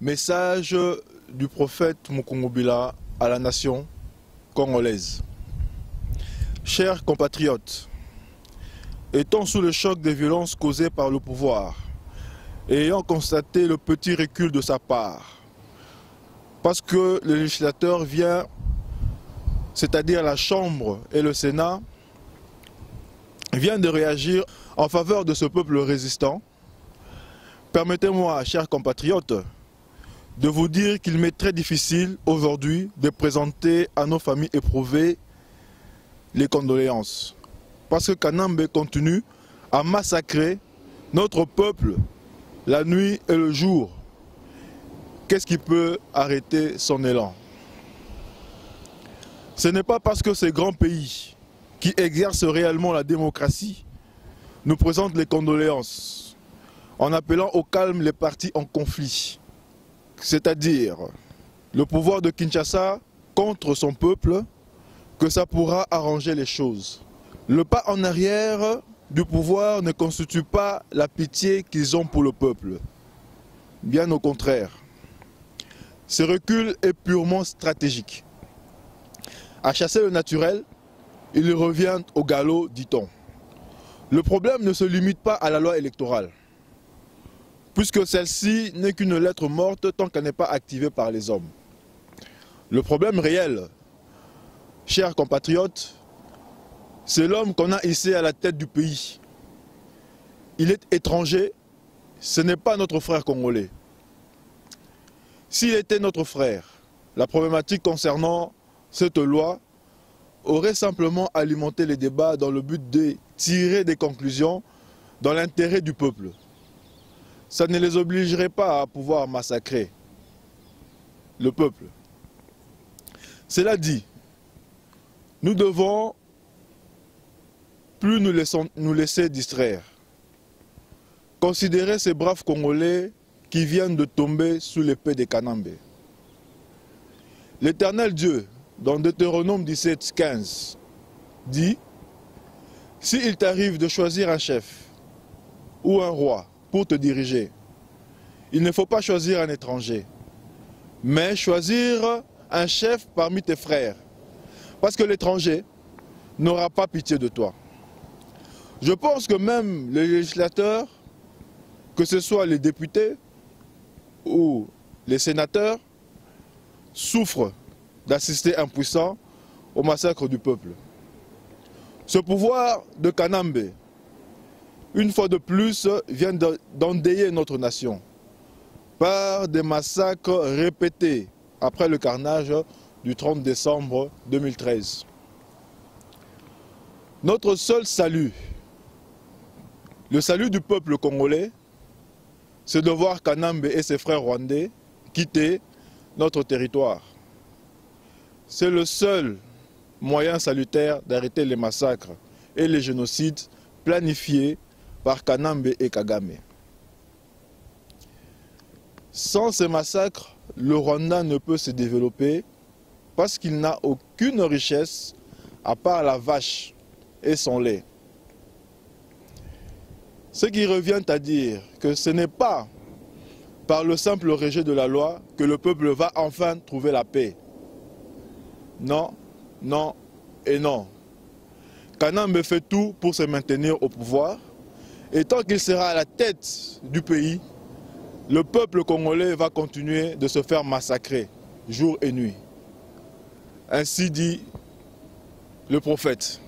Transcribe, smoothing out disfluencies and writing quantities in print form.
Message du prophète Mukungubila à la nation congolaise. Chers compatriotes, étant sous le choc des violences causées par le pouvoir et ayant constaté le petit recul de sa part, parce que le législateur vient, c'est-à-dire la Chambre et le Sénat, vient de réagir en faveur de ce peuple résistant, permettez-moi, chers compatriotes, de vous dire qu'il m'est très difficile aujourd'hui de présenter à nos familles éprouvées les condoléances. Parce que Kanambe continue à massacrer notre peuple la nuit et le jour. Qu'est-ce qui peut arrêter son élan? Ce n'est pas parce que ces grands pays qui exercent réellement la démocratie nous présentent les condoléances en appelant au calme les partis en conflit. C'est-à-dire le pouvoir de Kinshasa contre son peuple, que ça pourra arranger les choses. Le pas en arrière du pouvoir ne constitue pas la pitié qu'ils ont pour le peuple. Bien au contraire. Ce recul est purement stratégique. À chasser le naturel, il revient au galop, dit-on. Le problème ne se limite pas à la loi électorale, puisque celle-ci n'est qu'une lettre morte tant qu'elle n'est pas activée par les hommes. Le problème réel, chers compatriotes, c'est l'homme qu'on a hissé à la tête du pays. Il est étranger, ce n'est pas notre frère congolais. S'il était notre frère, la problématique concernant cette loi aurait simplement alimenté les débats dans le but de tirer des conclusions dans l'intérêt du peuple. Ça ne les obligerait pas à pouvoir massacrer le peuple. Cela dit, nous devons plus nous laisser distraire. Considérez ces braves Congolais qui viennent de tomber sous l'épée des Kanambe. L'Éternel Dieu, dans Deutéronome 17, 15, dit « S'il t'arrive de choisir un chef ou un roi pour te diriger, il ne faut pas choisir un étranger, mais choisir un chef parmi tes frères, parce que l'étranger n'aura pas pitié de toi. » Je pense que même les législateurs, que ce soit les députés ou les sénateurs, souffrent d'assister impuissants au massacre du peuple. Ce pouvoir de Kanambe, une fois de plus, vient d'endayer notre nation par des massacres répétés après le carnage du 30 décembre 2013. Notre seul salut, le salut du peuple congolais, c'est de voir Kanambe et ses frères rwandais quitter notre territoire. C'est le seul moyen salutaire d'arrêter les massacres et les génocides planifiés par Kanambe et Kagame. Sans ces massacres, le Rwanda ne peut se développer parce qu'il n'a aucune richesse à part la vache et son lait. Ce qui revient à dire que ce n'est pas par le simple rejet de la loi que le peuple va enfin trouver la paix. Non, non et non. Kanambe fait tout pour se maintenir au pouvoir et tant qu'il sera à la tête du pays, le peuple congolais va continuer de se faire massacrer jour et nuit. Ainsi dit le prophète.